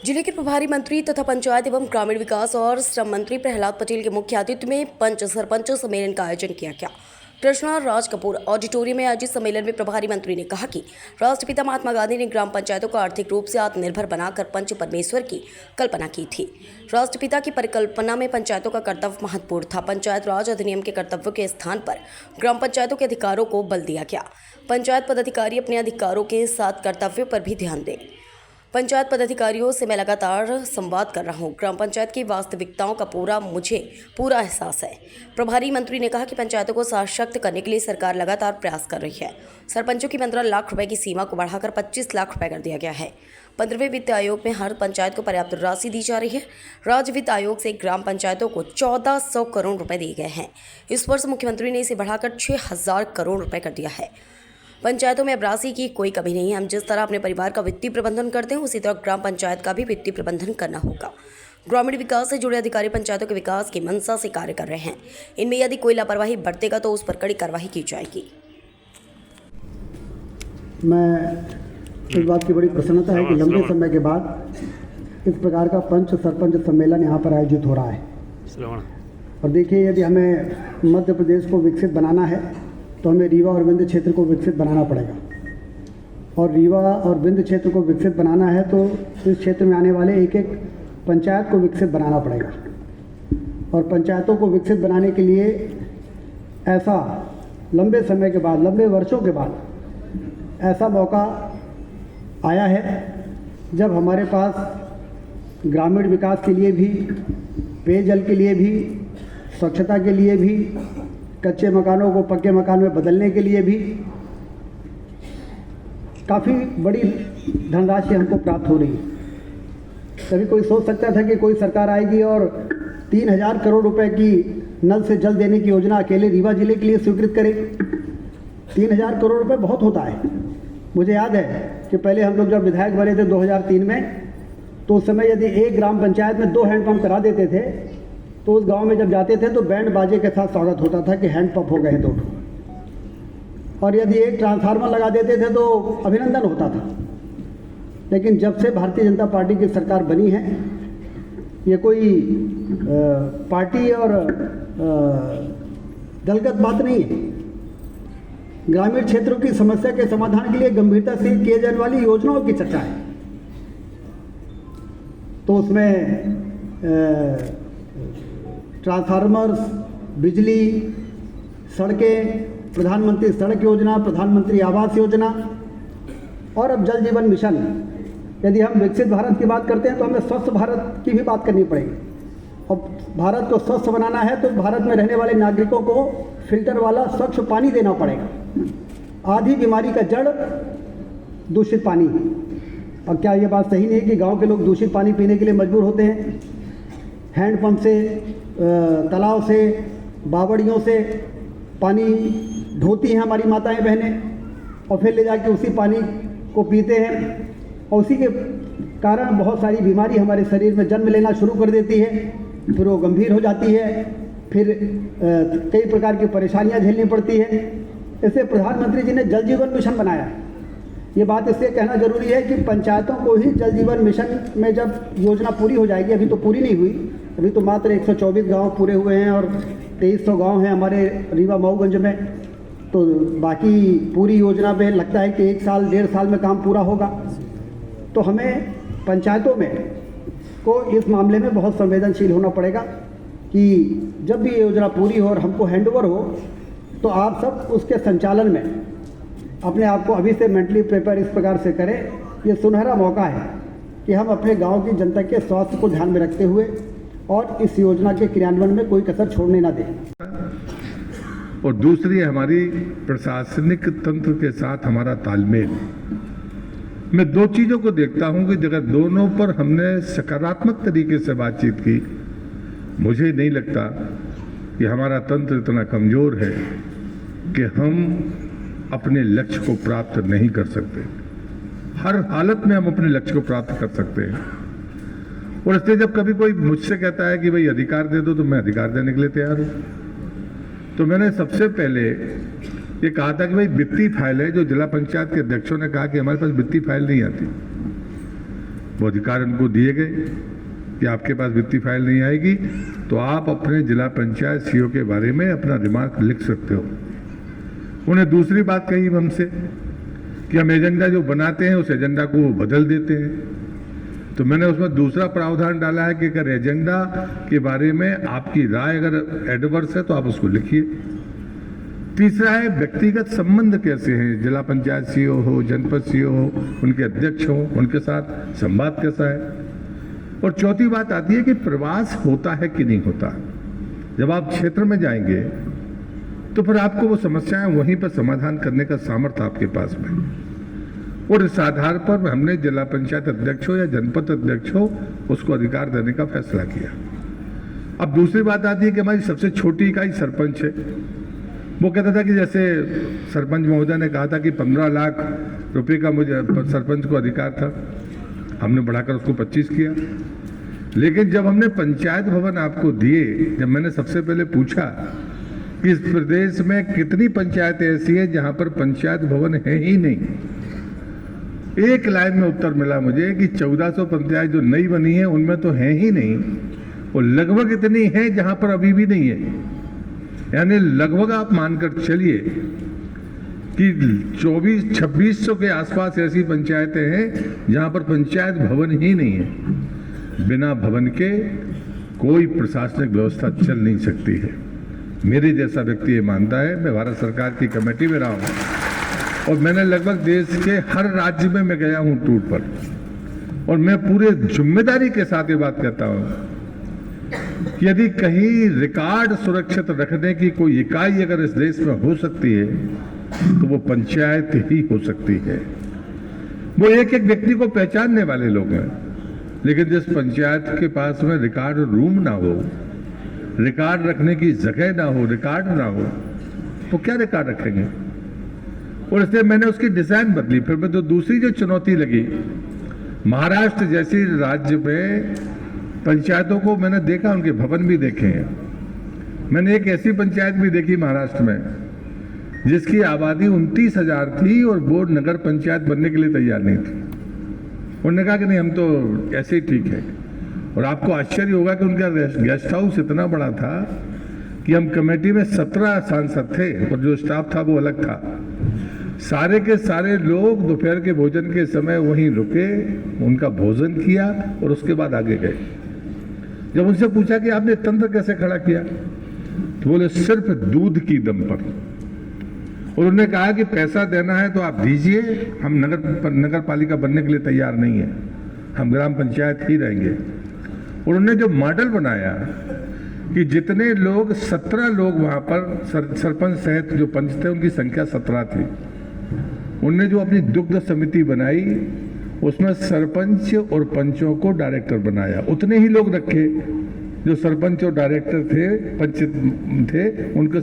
जिले के प्रभारी मंत्री तथा पंचायत एवं ग्रामीण विकास और श्रम मंत्री प्रहलाद पटेल के मुख्य आतिथ्य में पंच सरपंचों सम्मेलन का आयोजन किया गया। कृष्णा राज कपूर ऑडिटोरियम में आयोजित सम्मेलन में प्रभारी मंत्री ने कहा कि राष्ट्रपिता महात्मा गांधी ने ग्राम पंचायतों को आर्थिक रूप से आत्मनिर्भर बनाकर पंच परमेश्वर की कल्पना की थी। राष्ट्रपिता की परिकल्पना में पंचायतों का कर्तव्य महत्वपूर्ण था। पंचायत राज अधिनियम के कर्तव्यों के स्थान पर ग्राम पंचायतों के अधिकारों को बल दिया गया। पंचायत पदाधिकारी अपने अधिकारों के साथ कर्तव्यों पर भी ध्यान दें। पंचायत पदाधिकारियों से मैं लगातार संवाद कर रहा हूं। ग्राम पंचायत की वास्तविकताओं का मुझे पूरा एहसास है। प्रभारी मंत्री ने कहा कि पंचायतों को सशक्त करने के लिए सरकार लगातार प्रयास कर रही है। सरपंचों की 15 लाख रुपए की सीमा को बढ़ाकर 25 लाख रुपए कर दिया गया है। 15वें वित्त आयोग में हर पंचायत को पर्याप्त राशि दी जा रही है। राज्य वित्त आयोग से ग्राम पंचायतों को 1400 करोड़ रुपए दिए गए हैं। इस वर्ष मुख्यमंत्री ने इसे बढ़ाकर 6000 करोड़ रुपए कर दिया है। पंचायतों में अब राशि की कोई कमी नहीं है। हम जिस तरह अपने परिवार का वित्तीय प्रबंधन करते हैं उसी तरह ग्राम पंचायत का भी वित्तीय प्रबंधन करना होगा। ग्रामीण विकास से जुड़े अधिकारी पंचायतों के विकास की मंशा से कार्य कर रहे हैं। इनमें यदि कोई लापरवाही बरतेगा तो उस पर कड़ी कार्रवाई की जाएगी। मैं इस बात की बड़ी प्रसन्नता है कि लंबे समय के बाद इस प्रकार का पंच सरपंच सम्मेलन यहाँ पर आयोजित हो रहा है। और देखिए, यदि हमें मध्य प्रदेश को विकसित बनाना है तो हमें रीवा और विंध्य क्षेत्र को विकसित बनाना पड़ेगा। और रीवा और विंध्य क्षेत्र को विकसित बनाना है तो इस क्षेत्र में आने वाले एक एक पंचायत को विकसित बनाना पड़ेगा। और पंचायतों को विकसित बनाने के लिए ऐसा लंबे समय के बाद, लंबे वर्षों के बाद ऐसा मौका आया है जब हमारे पास ग्रामीण विकास के लिए भी, पेयजल के लिए भी, स्वच्छता के लिए भी, कच्चे मकानों को पक्के मकान में बदलने के लिए भी काफ़ी बड़ी धनराशि हमको प्राप्त हो रही है। कभी कोई सोच सकता था कि कोई सरकार आएगी और 3000 करोड़ रुपए की नल से जल देने की योजना अकेले रीवा जिले के लिए स्वीकृत करेगी। 3000 करोड़ रुपए बहुत होता है। मुझे याद है कि पहले हम लोग जब विधायक बने थे 2003 में, तो उस समय यदि एक ग्राम पंचायत में 2 हैंडपंप करा देते थे तो उस गांव में जब जाते थे तो बैंड बाजे के साथ स्वागत होता था कि हैंडपंप हो गए हैं 2। और यदि एक ट्रांसफार्मर लगा देते थे तो अभिनंदन होता था। लेकिन जब से भारतीय जनता पार्टी की सरकार बनी है, ये कोई पार्टी और दलगत बात नहीं है। ग्रामीण क्षेत्रों की समस्या के समाधान के लिए गंभीरता से किए जाने वाली योजनाओं की चर्चा है। तो उसमें ट्रांसफार्मर्स, बिजली, सड़कें, प्रधानमंत्री सड़क योजना, प्रधानमंत्री आवास योजना और अब जल जीवन मिशन। यदि हम विकसित भारत की बात करते हैं तो हमें स्वस्थ भारत की भी बात करनी पड़ेगी। और भारत को स्वस्थ बनाना है तो भारत में रहने वाले नागरिकों को फिल्टर वाला स्वच्छ पानी देना पड़ेगा। आधी बीमारी का जड़ दूषित पानी। और क्या ये बात सही नहीं है कि गांव के लोग दूषित पानी पीने के लिए मजबूर होते हैं? हैंडपंप से, तालाब से, बावड़ियों से पानी ढोती हैं हमारी माताएं बहनें और फिर ले जाके उसी पानी को पीते हैं। और उसी के कारण बहुत सारी बीमारी हमारे शरीर में जन्म लेना शुरू कर देती है। फिर वो गंभीर हो जाती है, फिर कई प्रकार की परेशानियां झेलनी पड़ती है। इसलिए प्रधानमंत्री जी ने जल जीवन मिशन बनाया है। ये बात इसलिए कहना जरूरी है कि पंचायतों को ही जल जीवन मिशन में जब योजना पूरी हो जाएगी, अभी तो पूरी नहीं हुई, अभी तो मात्र 124 गांव पूरे हुए हैं और 2300 गांव हैं हमारे रीवा मऊगंज में। तो बाकी पूरी योजना पे लगता है कि 1 साल 1.5 साल में काम पूरा होगा। तो हमें पंचायतों में को इस मामले में बहुत संवेदनशील होना पड़ेगा कि जब भी ये योजना पूरी हो और हमको हैंडओवर हो तो आप सब उसके संचालन में अपने आप को अभी से मेंटली प्रिपेयर इस प्रकार से करें। ये सुनहरा मौका है कि हम अपने गांव की जनता के स्वास्थ्य को ध्यान में रखते हुए और इस योजना के क्रियान्वयन में कोई कसर छोड़ने ना दें। और दूसरी हमारी प्रशासनिक तंत्र के साथ हमारा तालमेल। मैं 2 चीज़ों को देखता हूं कि अगर दोनों पर हमने सकारात्मक तरीके से बातचीत की, मुझे नहीं लगता कि हमारा तंत्र इतना कमज़ोर है कि हम अपने लक्ष्य को प्राप्त नहीं कर सकते। हर हालत में हम अपने लक्ष्य को प्राप्त कर सकते हैं। और इसलिए जब कभी कोई मुझसे कहता है कि भाई अधिकार दे दो, तो मैं अधिकार देने के लिए तैयार हूं। तो मैंने सबसे पहले ये कहा था कि भाई वित्तीय फाइल है, जो जिला पंचायत के अध्यक्षों ने कहा कि हमारे पास वित्तीय फाइल नहीं आती। वो अधिकार उनको दिए गए कि आपके पास वित्तीय फाइल नहीं आएगी तो आप अपने जिला पंचायत सीईओ के बारे में अपना रिमार्क लिख सकते हो। उन्हें दूसरी बात कही हमसे कि हम एजेंडा जो बनाते हैं उस एजेंडा को वो बदल देते हैं। तो मैंने उसमें दूसरा प्रावधान डाला है कि अगर एजेंडा के बारे में आपकी राय अगर एडवर्स है तो आप उसको लिखिए। तीसरा है व्यक्तिगत संबंध कैसे हैं, जिला पंचायत सीईओ हो, जनपद सीईओ हो, उनके अध्यक्ष हो, उनके साथ संवाद कैसा है। और चौथी बात आती है कि प्रवास होता है कि नहीं होता। जब आप क्षेत्र में जाएंगे तो फिर आपको वो समस्याएं वहीं पर समाधान करने का सामर्थ्य आपके पास में, और इस आधार पर हमने जिला पंचायत अध्यक्ष हो या जनपद अध्यक्ष हो उसको अधिकार देने का फैसला किया। अब दूसरी बात आती है कि हमारी सबसे छोटी इकाई सरपंच है। वो कहता था कि जैसे सरपंच महोदय ने कहा था कि 15 लाख रुपए का मुझे सरपंच को अधिकार था, हमने बढ़ाकर उसको 25 किया। लेकिन जब हमने पंचायत भवन आपको दिए, जब मैंने सबसे पहले पूछा कि इस प्रदेश में कितनी पंचायतें ऐसी हैं जहां पर पंचायत भवन है ही नहीं, एक लाइन में उत्तर मिला मुझे कि 1400 पंचायत जो नई बनी है उनमें तो है ही नहीं, और लगभग इतनी है जहां पर अभी भी नहीं है। यानी लगभग आप मानकर चलिए कि 2600 के आसपास ऐसी पंचायतें हैं जहां पर पंचायत भवन ही नहीं है। बिना भवन के कोई प्रशासनिक व्यवस्था चल नहीं सकती है। मेरे जैसा व्यक्ति ये मानता है। मैं भारत सरकार की कमेटी में रहा हूँ और मैंने लगभग देश के हर राज्य में मैं गया हूँ टूर पर, और मैं पूरे जिम्मेदारी के साथ ये बात कहता हूँ कि यदि कहीं रिकॉर्ड सुरक्षित रखने की कोई इकाई अगर इस देश में हो सकती है तो वो पंचायत ही हो सकती है। वो एक एक व्यक्ति को पहचानने वाले लोग हैं, लेकिन जिस पंचायत के पास में रिकॉर्ड रूम ना हो, रिकॉर्ड रखने की जगह ना हो, रिकॉर्ड ना हो, तो क्या रिकॉर्ड रखेंगे। और इसलिए मैंने उसकी डिजाइन बदली। फिर मैं तो दूसरी जो चुनौती लगी, महाराष्ट्र जैसी राज्य में पंचायतों को मैंने देखा, उनके भवन भी देखे हैं। मैंने एक ऐसी पंचायत भी देखी महाराष्ट्र में जिसकी आबादी 29,000 थी और वो नगर पंचायत बनने के लिए तैयार नहीं थी। उन्होंने कहा कि नहीं, हम तो ऐसे ही ठीक है। और आपको आश्चर्य होगा कि उनका गेस्ट हाउस इतना बड़ा था कि हम कमेटी में 17 सांसद थे और जो स्टाफ था वो अलग था। सारे के सारे लोग दोपहर के भोजन के समय वहीं रुके, उनका भोजन किया और उसके बाद आगे गए। जब उनसे पूछा कि आपने तंत्र कैसे खड़ा किया, तो बोले सिर्फ दूध की दम पर। और उन्होंने कहा कि पैसा देना है तो आप दीजिए, हम नगर पालिका बनने के लिए तैयार नहीं है, हम ग्राम पंचायत ही रहेंगे। और उन्होंने जो मॉडल बनाया कि जितने लोग 17 लोग वहां पर सरपंच सहित जो पंच थे उनकी संख्या 17 थी। उन्होंने जो अपनी दुग्ध समिति बनाई उसमें सरपंच और पंचों को डायरेक्टर बनाया। उतने ही लोग रखे जो सरपंच और डायरेक्टर थे, पंच थे, उनको